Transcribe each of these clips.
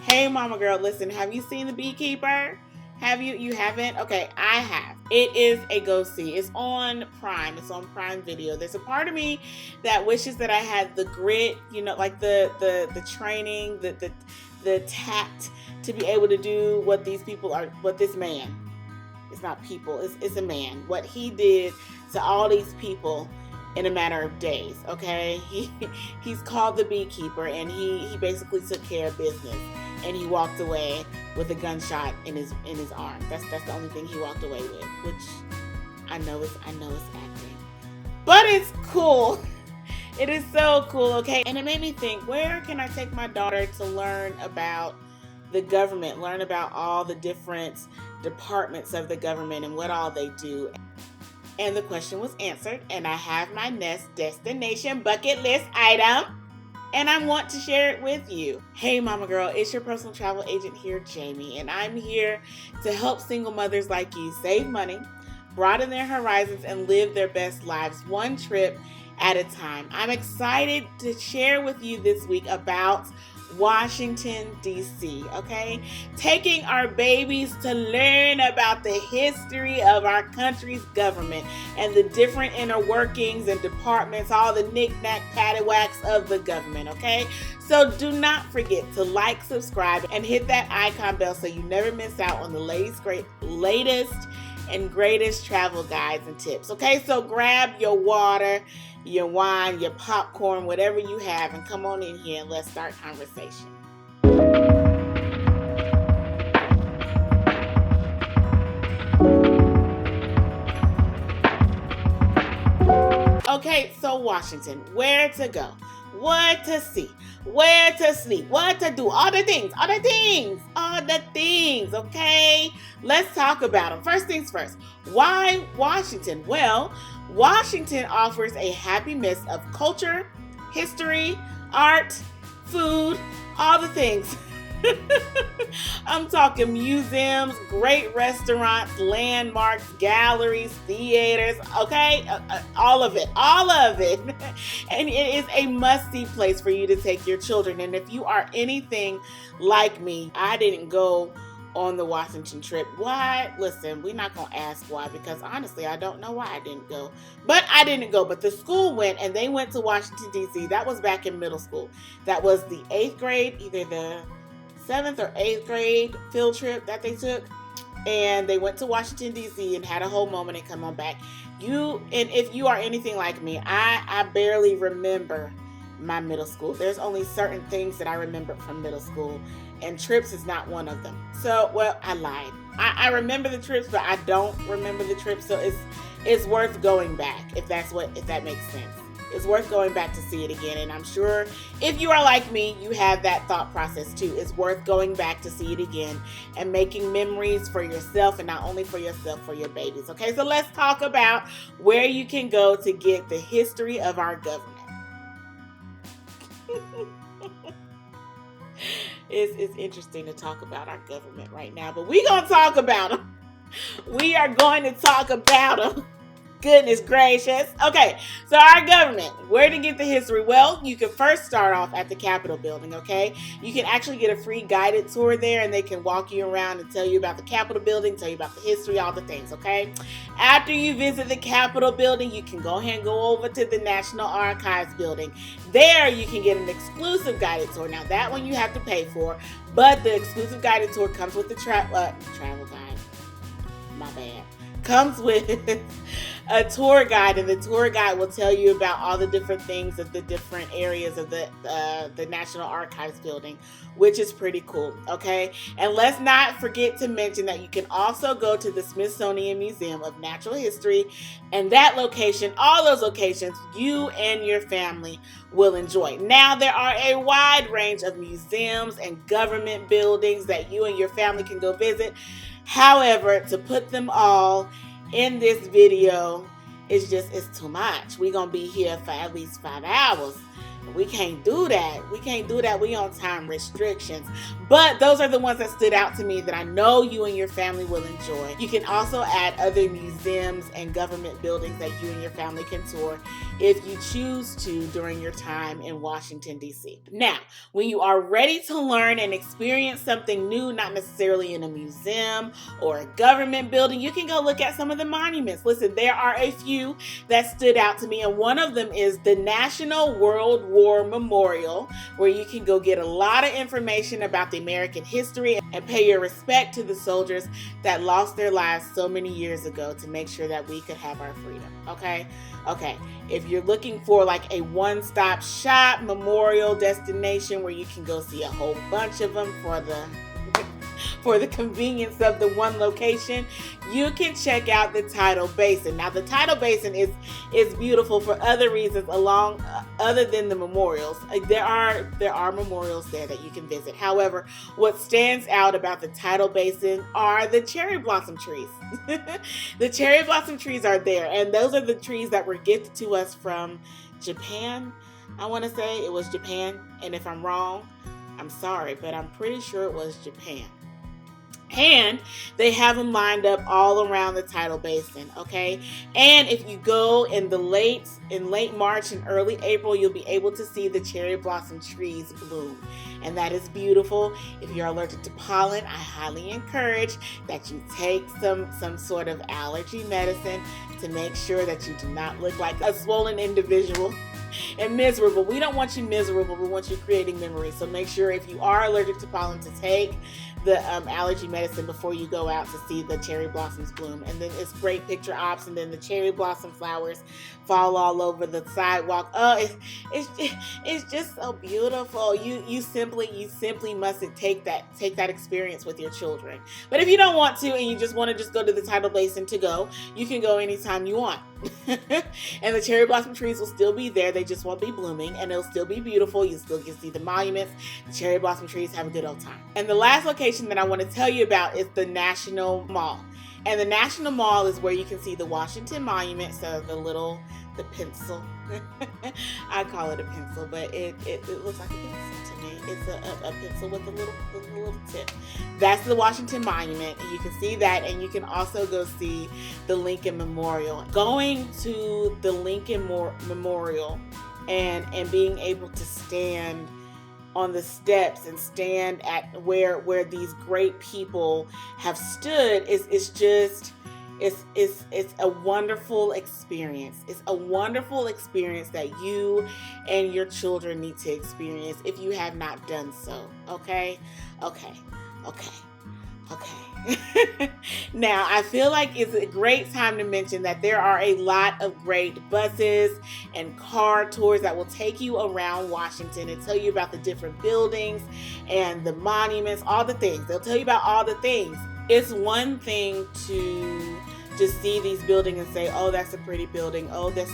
Hey, Mama Girl, listen, have you seen The Beekeeper? Have you? You haven't? Okay, I have. It is a go-see. It's on Prime. It's on Prime Video. There's a part of me that wishes that I had the grit, like the training, the tact to be able to do what these people are, what this man, it's not people, it's a man, what he did to all these people in a matter of days. Okay, he's called the Beekeeper, and he basically took care of business, and he walked away with a gunshot in his arm. That's the only thing he walked away with, which I know is acting, but it's cool. It is so cool. Okay, and it made me think, where can I take my daughter to learn about the government, learn about all the different departments of the government and what all they do? And the question was answered, and I have my next destination bucket list item, and I want to share it with you. Hey, Mama Girl, it's your personal travel agent here, Jamie, and I'm here to help single mothers like you save money, broaden their horizons, and live their best lives one trip at a time. I'm excited to share with you this week about Washington, D.C., okay? Taking our babies to learn about the history of our country's government and the different inner workings and departments, all the knick-knack, paddywhacks of the government, okay? So do not forget to like, subscribe, and hit that icon bell so you never miss out on the latest and greatest travel guides and tips, okay? So grab your water, your wine, your popcorn, whatever you have, and come on in here and let's start conversation. Okay, so Washington, where to go, what to see, where to sleep, what to do, all the things, okay? Let's talk about them. First things first, why Washington? Well, Washington offers a happy mix of culture, history, art, food, all the things. I'm talking museums, great restaurants, landmarks, galleries, theaters, okay? All of it. And it is a must-see place for you to take your children. And if you are anything like me, I didn't go on the Washington trip. Why? Listen, we're not going to ask why, because honestly, I don't know why I didn't go. But I didn't go, but the school went, and they went to Washington, D.C. That was back in middle school. That was the 8th grade, either the 7th or 8th grade field trip that they took. And they went to Washington, D.C. and had a whole moment and come on back. And if you are anything like me, I barely remember my middle school. There's only certain things that I remember from middle school, and trips is not one of them. So, well, I lied. I remember the trips, but I don't remember the trips. So it's worth going back if that makes sense. It's worth going back to see it again. And I'm sure if you are like me, you have that thought process too. It's worth going back to see it again and making memories for yourself, and not only for yourself, for your babies. Okay, so let's talk about where you can go to get the history of our government. It's interesting to talk about our government right now, but we're going to talk about them. We are going to talk about them. Goodness gracious. Okay, so our government, where to get the history? Well, you can first start off at the Capitol building, okay? You can actually get a free guided tour there, and they can walk you around and tell you about the Capitol building, tell you about the history, all the things, okay? After you visit the Capitol building, you can go ahead and go over to the National Archives building. There, you can get an exclusive guided tour. Now, that one you have to pay for, but the exclusive guided tour comes with the travel guide. My bad. Comes with a tour guide, and the tour guide will tell you about all the different things of the different areas of the National Archives building, which is pretty cool, okay? And let's not forget to mention that you can also go to the Smithsonian Museum of Natural History, and that location, all those locations, you and your family will enjoy. Now, there are a wide range of museums and government buildings that you and your family can go visit. However, to put them all in this video, it's too much. We're going to be here for at least 5 hours. We can't do that. We can't do that. We on time restrictions. But those are the ones that stood out to me that I know you and your family will enjoy. You can also add other museums and government buildings that you and your family can tour if you choose to during your time in Washington, D.C. Now, when you are ready to learn and experience something new, not necessarily in a museum or a government building, you can go look at some of the monuments. Listen, there are a few that stood out to me, and one of them is the National World War Memorial, where you can go get a lot of information about the American history and pay your respect to the soldiers that lost their lives so many years ago to make sure that we could have our freedom. Okay. If you're looking for like a one-stop shop memorial destination where you can go see a whole bunch of them for the convenience of the one location, you can check out the Tidal Basin. Now, the Tidal Basin is beautiful for other reasons other than the memorials. There are memorials there that you can visit. However, what stands out about the Tidal Basin are the cherry blossom trees. The cherry blossom trees are there, and those are the trees that were gifted to us from Japan. I want to say it was Japan, and if I'm wrong, I'm sorry, but I'm pretty sure it was Japan. And they have them lined up all around the Tidal Basin, okay? And if you go in late March and early April, you'll be able to see the cherry blossom trees bloom. And that is beautiful. If you're allergic to pollen, I highly encourage that you take some sort of allergy medicine to make sure that you do not look like a swollen individual and miserable. We don't want you miserable. We want you creating memories. So make sure if you are allergic to pollen to take the allergy medicine before you go out to see the cherry blossoms bloom. And then it's great picture ops, and then the cherry blossom flowers fall all over the sidewalk. Oh, it's just so beautiful. You simply must take that experience with your children. But if you don't want to and you just want to just go to the Tidal Basin to go, you can go anytime you want. And the cherry blossom trees will still be there. They just won't be blooming, and it'll still be beautiful. You still can see the monuments. The cherry blossom trees, have a good old time. And the last location that I want to tell you about is the National Mall. And the National Mall is where you can see the Washington Monument, so the pencil. I call it a pencil, but it looks like a pencil to me. It's a pencil with a little tip. That's the Washington Monument, and you can see that, and you can also go see the Lincoln Memorial. Going to the Lincoln Memorial and being able to stand on the steps and stand at where these great people have stood it's a wonderful experience. It's a wonderful experience that you and your children need to experience if you have not done so. Okay. Now, I feel like it's a great time to mention that there are a lot of great buses and car tours that will take you around Washington and tell you about the different buildings and the monuments, all the things. They'll tell you about all the things. It's one thing to just see these buildings and say, oh, that's a pretty building. Oh, that's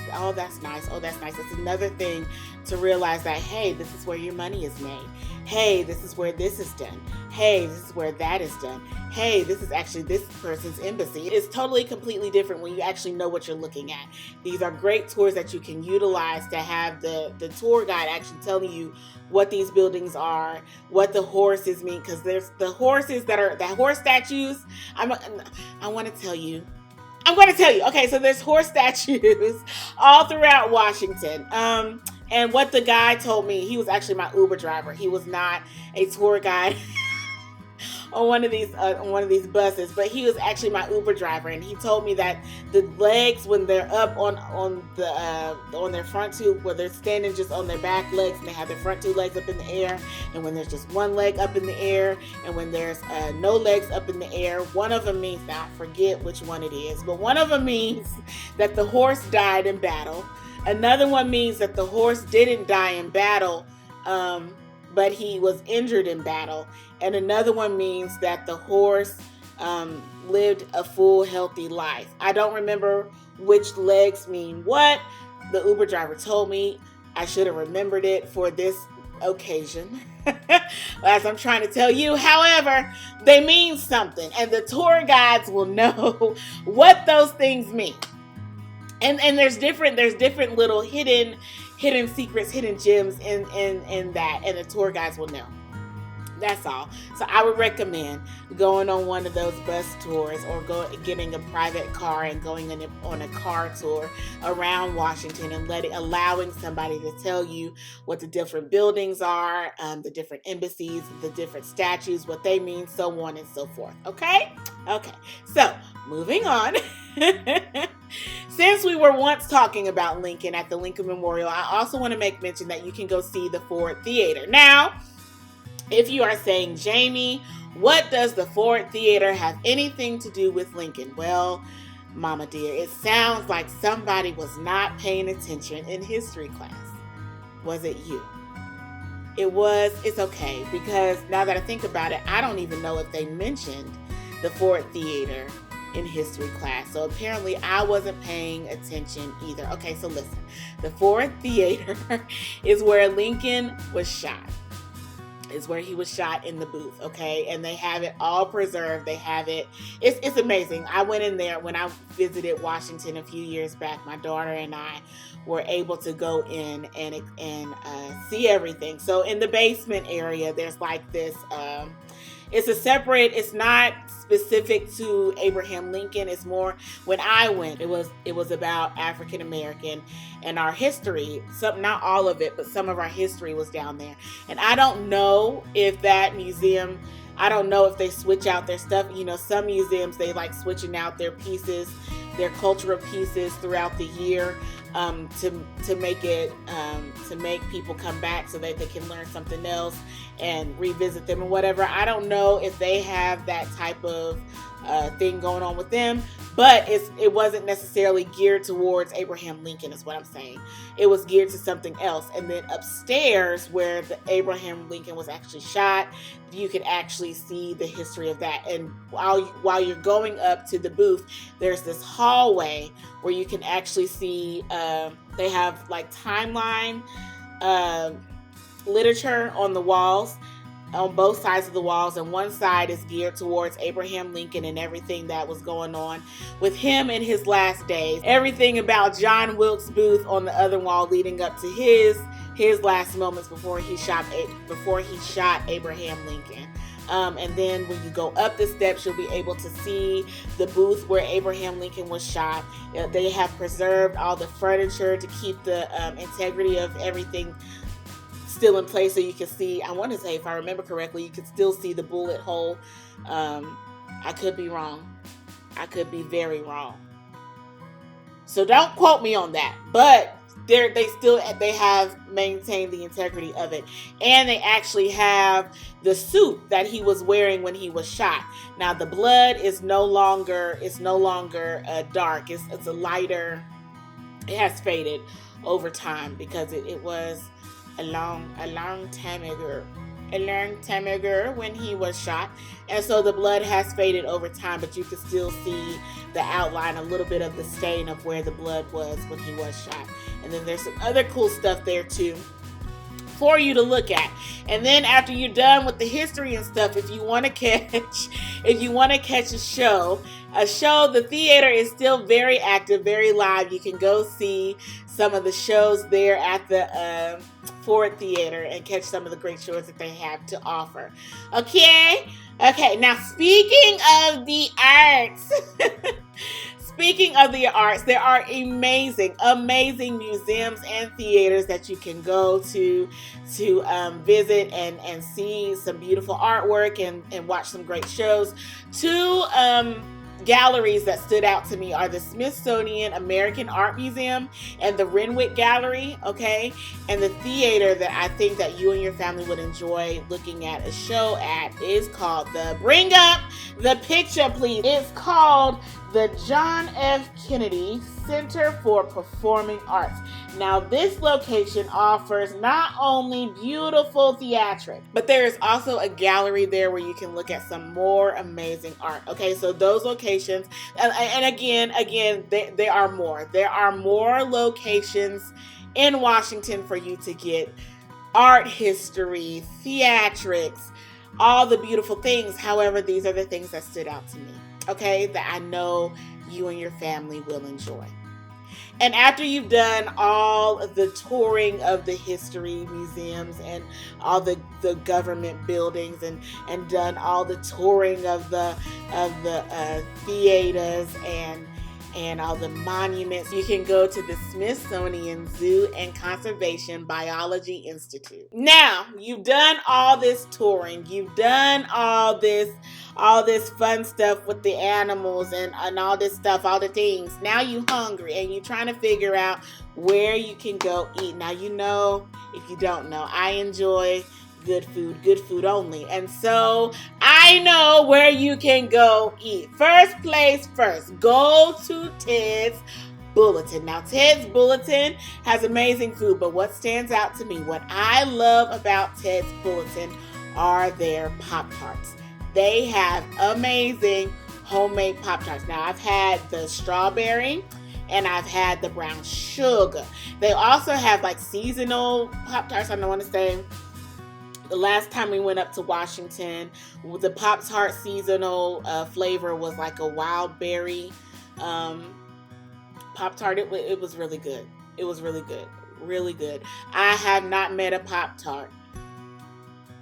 nice. Oh, that's nice. It's another thing to realize that, hey, this is where your money is made. Hey, this is where this is done. Hey, this is where that is done. Hey, this is actually this person's embassy. It's totally completely different when you actually know what you're looking at. These are great tours that you can utilize to have the tour guide actually telling you what these buildings are, what the horses mean, because there's the horses that are the horse statues. I'm going to tell you. Okay, so there's horse statues all throughout Washington. And what the guy told me, he was actually my Uber driver. He was not a tour guide on one of these buses, but he was actually my Uber driver, and he told me that the legs when they're up on their front two, where they're standing just on their back legs and they have their front two legs up in the air, and when there's just one leg up in the air, and when there's no legs up in the air, one of them means, now I forget which one it is, but one of them means that the horse died in battle. Another one means that the horse didn't die in battle, but he was injured in battle. And another one means that the horse lived a full, healthy life. I don't remember which legs mean what. The Uber driver told me I should have remembered it for this occasion. As I'm trying to tell you, however, they mean something. And the tour guides will know what those things mean. And there's different little hidden hidden secrets, hidden gems in that, and the tour guides will know. That's all. So I would recommend going on one of those bus tours, or getting a private car and going on a car tour around Washington, and allowing somebody to tell you what the different buildings are, the different embassies, the different statues, what they mean, so on and so forth. Okay? Okay. So moving on. Since we were once talking about Lincoln at the Lincoln Memorial, I also want to make mention that you can go see the Ford Theater. Now, if you are saying, Jamie, what does the Ford Theater have anything to do with Lincoln? Well, Mama dear, it sounds like somebody was not paying attention in history class. Was it you? It was. It's okay, because now that I think about it, I don't even know if they mentioned the Ford Theater in history class. So apparently I wasn't paying attention either. Okay, so listen. The Ford Theater is where Lincoln was shot. Is where he was shot in the booth, okay? And they have it all preserved. They have it. It's amazing. I went in there when I visited Washington a few years back. My daughter and I were able to go in and see everything. So in the basement area, there's like this. It's not specific to Abraham Lincoln. It's more, when I went, it was about African American and our history. Not all of it, but some of our history was down there. And I don't know if that museum, I don't know if they switch out their stuff. You know, some museums, they like switching out their pieces, their cultural pieces throughout the year, to make people come back so that they can learn something else and revisit them or whatever. I don't know if they have that type of thing going on with them, but it wasn't necessarily geared towards Abraham Lincoln, is what I'm saying. It was geared to something else. And then upstairs, where the Abraham Lincoln was actually shot, you could actually see the history of that. And while you're going up to the booth, there's this hallway where you can actually see, they have like timeline literature on the walls, on both sides of the walls, and one side is geared towards Abraham Lincoln and everything that was going on with him in his last days. Everything about John Wilkes Booth on the other wall, leading up to his last moments before he shot Abraham Lincoln. And then when you go up the steps, you'll be able to see the booth where Abraham Lincoln was shot. They have preserved all the furniture to keep the integrity of everything still in place, so you can see, I want to say, if I remember correctly, you can still see the bullet hole. I could be wrong. I could be very wrong. So don't quote me on that. But they have maintained the integrity of it. And they actually have the suit that he was wearing when he was shot. Now the blood is no longer dark. It's a lighter. It has faded over time because it was a long time ago when he was shot, and so the blood has faded over time, but you can still see the outline, a little bit of the stain of where the blood was when he was shot. And then there's some other cool stuff there too for you to look at. And then after you're done with the history and stuff, if you want to catch a show, the theater is still very active, very live. You can go see some of the shows there at the Ford Theater and catch some of the great shows that they have to offer. Okay, now speaking of the arts, there are amazing museums and theaters that you can go to visit and see some beautiful artwork and watch some great shows. Two galleries that stood out to me are the Smithsonian American Art Museum and the Renwick Gallery, okay? And the theater that I think that you and your family would enjoy looking at a show at is called bring up the picture, please. It's called the John F. Kennedy Center for Performing Arts. Now, this location offers not only beautiful theatrics, but there is also a gallery there where you can look at some more amazing art. Okay, so those locations, and again, there are more. There are more locations in Washington for you to get art history, theatrics, all the beautiful things. However, these are the things that stood out to me, okay, that I know you and your family will enjoy. And after you've done all the touring of the history museums and all the government buildings and done all the touring of the theaters and all the monuments, you can go to the Smithsonian Zoo and Conservation Biology Institute. Now, you've done all this touring, you've done all this fun stuff with the animals and all this stuff, all the things. Now you hungry and you're trying to figure out where you can go eat. Now, you know, if you don't know, I enjoy good food only. And so I know where you can go eat. First place first, go to Ted's Bulletin. Now, Ted's Bulletin has amazing food, but what stands out to me, what I love about Ted's Bulletin are their Pop-Tarts. They have amazing homemade Pop-Tarts. Now, I've had the strawberry and I've had the brown sugar. They also have like seasonal Pop-Tarts. I don't want to say, the last time we went up to Washington, the Pop-Tart seasonal flavor was like a wild berry Pop-Tart. It was really good. It was really good. Really good. I have not met a Pop-Tart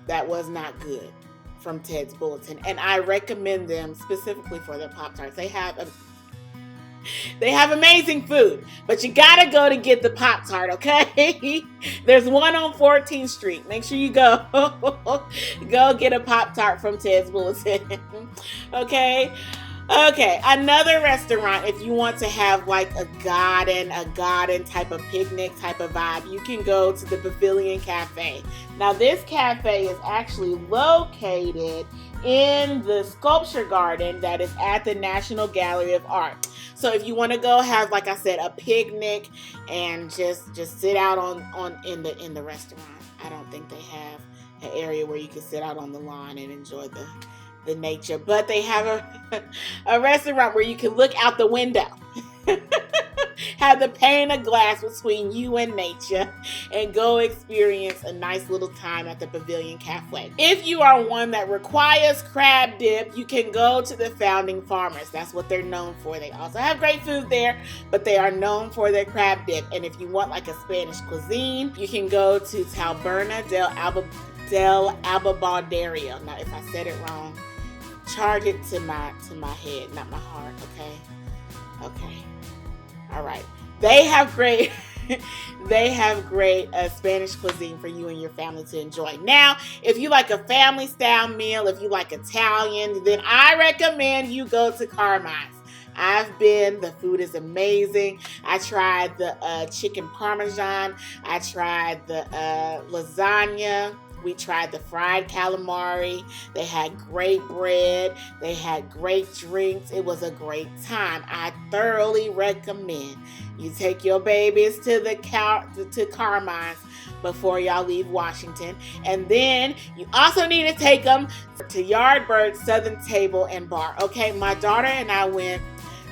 that was not good from Ted's Bulletin. And I recommend them specifically for their Pop-Tarts. They have amazing food, but you gotta go to get the Pop-Tart, okay? There's one on 14th Street. Make sure you go get a Pop-Tart from Ted's Bulletin. Okay, another restaurant, if you want to have like a garden type of picnic type of vibe, you can go to the Pavilion Cafe. Now, this cafe is actually located in the sculpture garden that is at the National Gallery of Art. So if you want to go have, like I said, a picnic and just sit out in the restaurant, I don't think they have an area where you can sit out on the lawn and enjoy the nature, but they have a restaurant where you can look out the window. Have the pane of glass between you and nature and go experience a nice little time at the Pavilion Cafe. If you are one that requires crab dip, you can go to the Founding Farmers. That's what they're known for. They also have great food there, but they are known for their crab dip. And if you want like a Spanish cuisine, you can go to Taberna del Ababaderio. Now, if I said it wrong, charge it to my head, not my heart, okay? All right. They have great Spanish cuisine for you and your family to enjoy. Now, if you like a family style meal, if you like Italian, then I recommend you go to Carmine's. I've been. The food is amazing. I tried the chicken parmesan. I tried the lasagna. We tried the fried calamari. They had great bread. They had great drinks. It was a great time. I thoroughly recommend you take your babies to Carmine's before y'all leave Washington. And then you also need to take them to Yardbird Southern Table and Bar. Okay, my daughter and I went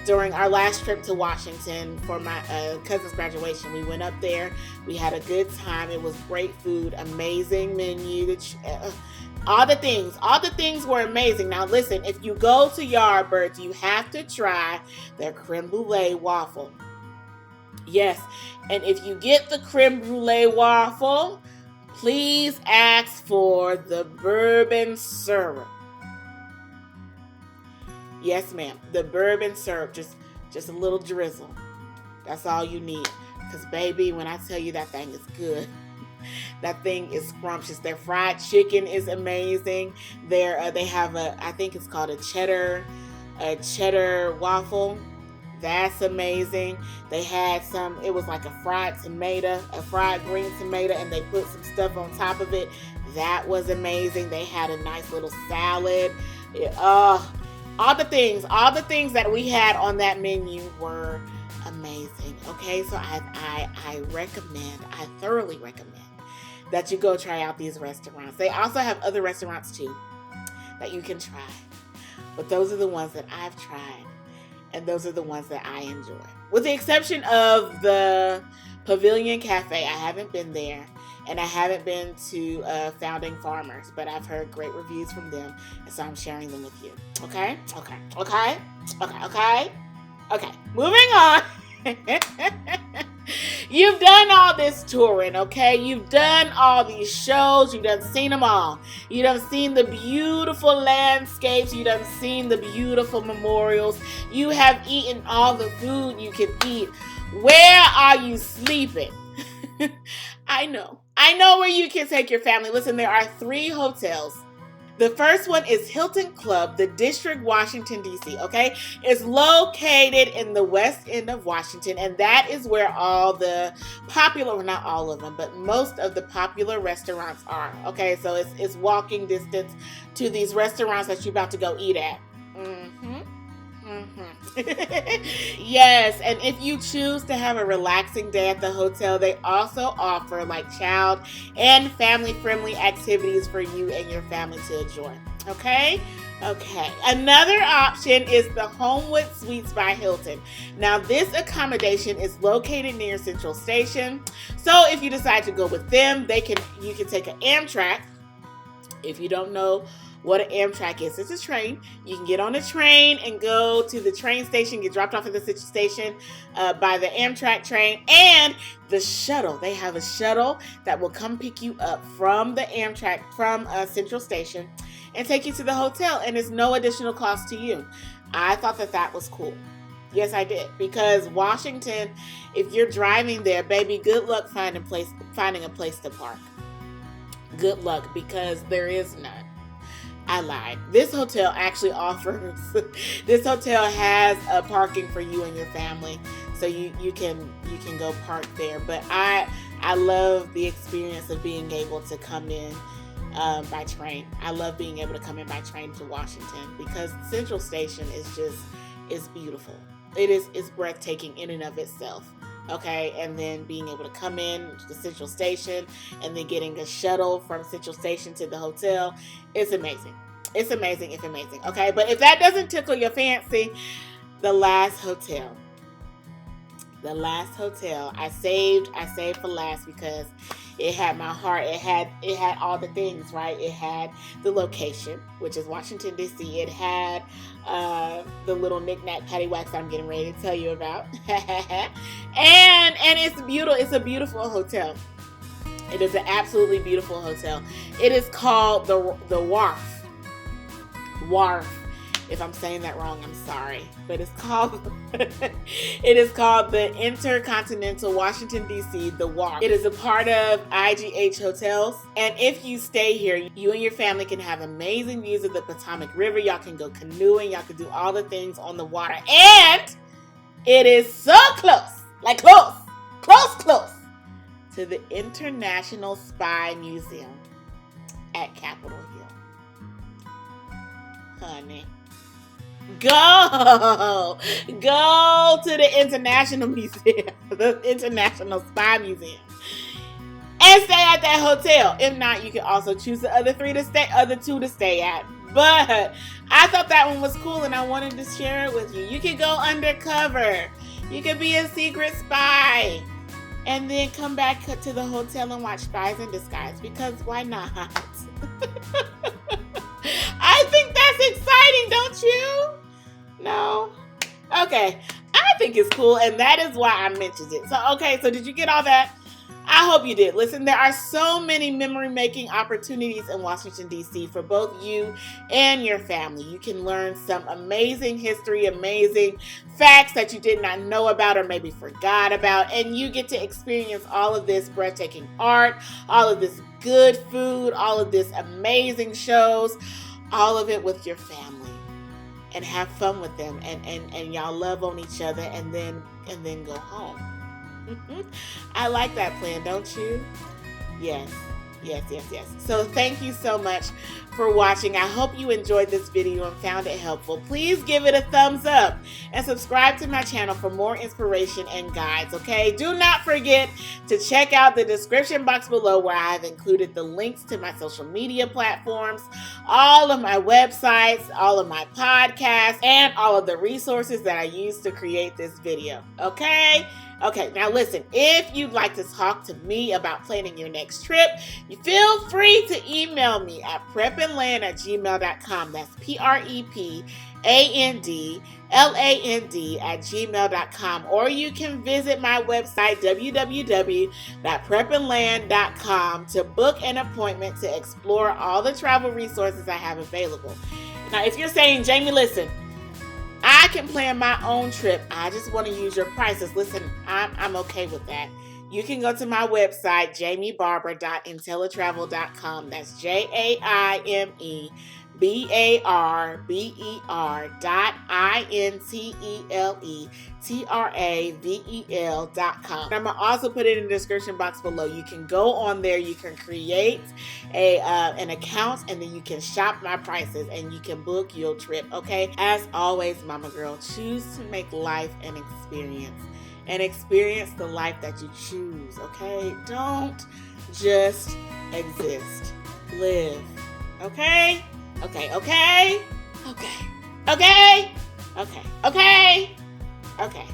during our last trip to Washington for my cousin's graduation. We went up there. We had a good time. It was great food, amazing menu. All the things were amazing. Now listen, if you go to Yardbirds, you have to try their creme brulee waffle. Yes, and if you get the creme brulee waffle, please ask for the bourbon syrup. Yes, ma'am. The bourbon syrup, just a little drizzle. That's all you need. Because, baby, when I tell you that thing is good, that thing is scrumptious. Their fried chicken is amazing. They have I think it's called a cheddar waffle. That's amazing. They had it was like a fried green tomato, and they put some stuff on top of it. That was amazing. They had a nice little salad. All the things that we had on that menu were amazing. Okay, so I thoroughly recommend that you go try out these restaurants. They also have other restaurants too that you can try, but those are the ones that I've tried, and those are the ones that I enjoy. With the exception of the Pavilion Cafe, I haven't been there. And I haven't been to Founding Farmers, but I've heard great reviews from them, and so I'm sharing them with you. Okay. Moving on. You've done all this touring, okay? You've done all these shows. You've done seen them all. You done seen the beautiful landscapes. You done seen the beautiful memorials. You have eaten all the food you can eat. Where are you sleeping? I know where you can take your family. Listen, there are 3 hotels. The first one is Hilton Club, the District, Washington, D.C., okay? It's located in the west end of Washington, and that is where all the popular, well, not all of them, but most of the popular restaurants are, okay? So it's walking distance to these restaurants that you're about to go eat at. Yes, and if you choose to have a relaxing day at the hotel, they also offer like child and family-friendly activities for you and your family to enjoy. Okay. Another option is the Homewood Suites by Hilton. Now, this accommodation is located near Central Station. So if you decide to go with them, you can take an Amtrak. If you don't know what an Amtrak is, it's a train. You can get on a train and go to the train station, get dropped off at the station by the Amtrak train, and the shuttle. They have a shuttle that will come pick you up from the Amtrak, from Central Station, and take you to the hotel, and it's no additional cost to you. I thought that was cool. Yes, I did. Because Washington, if you're driving there, baby, good luck finding a place to park. Good luck, because there is none. I lied. This hotel actually offers, this hotel has a parking for you and your family. So you can go park there. But I love the experience of being able to come in by train. I love being able to come in by train to Washington, because Central Station is beautiful. It's breathtaking in and of itself. Okay, and then being able to come in to the Central Station and then getting a shuttle from Central Station to the hotel, it's amazing. It's amazing. Okay, but if that doesn't tickle your fancy, the last hotel I saved for last because it had my heart. It had all the things, right? It had the location, which is Washington, D.C. It had the little knick-knack paddywhacks I'm getting ready to tell you about. and it's beautiful. It's a beautiful hotel. It is an absolutely beautiful hotel. It is called the Wharf. If I'm saying that wrong, I'm sorry. But it is called the Intercontinental Washington, D.C., the Wharf. It is a part of IGH Hotels. And if you stay here, you and your family can have amazing views of the Potomac River. Y'all can go canoeing. Y'all can do all the things on the water. And it is so close, like close to the International Spy Museum at Capitol Hill. Honey. Go to the International Museum, the International Spy Museum, and stay at that hotel. If not, you can also choose the other 2 to stay at. But I thought that one was cool, and I wanted to share it with you. You can go undercover. You can be a secret spy, and then come back to the hotel and watch Spies in Disguise, because why not? I think that's exciting, don't you? No? Okay. I think it's cool, and that is why I mentioned it. So did you get all that? I hope you did. Listen, there are so many memory-making opportunities in Washington, D.C. for both you and your family. You can learn some amazing history, amazing facts that you did not know about or maybe forgot about, and you get to experience all of this breathtaking art, all of this good food, all of this amazing shows, all of it with your family. And have fun with them, and y'all love on each other, and then go home. I like that plan, don't you? Yes. So thank you so much for watching. I hope you enjoyed this video and found it helpful. Please give it a thumbs up and subscribe to my channel for more inspiration and guides, okay? Do not forget to check out the description box below, where I have included the links to my social media platforms, all of my websites, all of my podcasts, and all of the resources that I used to create this video, okay? Okay, now listen, if you'd like to talk to me about planning your next trip, you feel free to email me at prepandland@gmail.com. That's PREPANDLAND@gmail.com. Or you can visit my website, www.prepandland.com, to book an appointment to explore all the travel resources I have available. Now, if you're saying, Jamie, listen, I can plan my own trip, I just want to use your prices. Listen, I'm okay with that. You can go to my website, jamiebarber.intellatravel.com. That's JAIMEBARBER.INTELLETRAVEL.com. I'm going to also put it in the description box below. You can go on there, you can create an account, and then you can shop my prices and you can book your trip, okay? As always, Mama Girl, choose to make life an experience. And experience the life that you choose, okay? Don't just exist. Live. Okay? Okay, okay? Okay. Okay? Okay. Okay? Okay.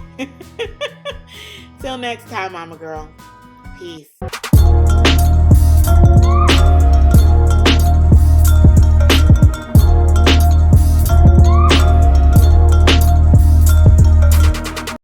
Till next time, Mama Girl. Peace.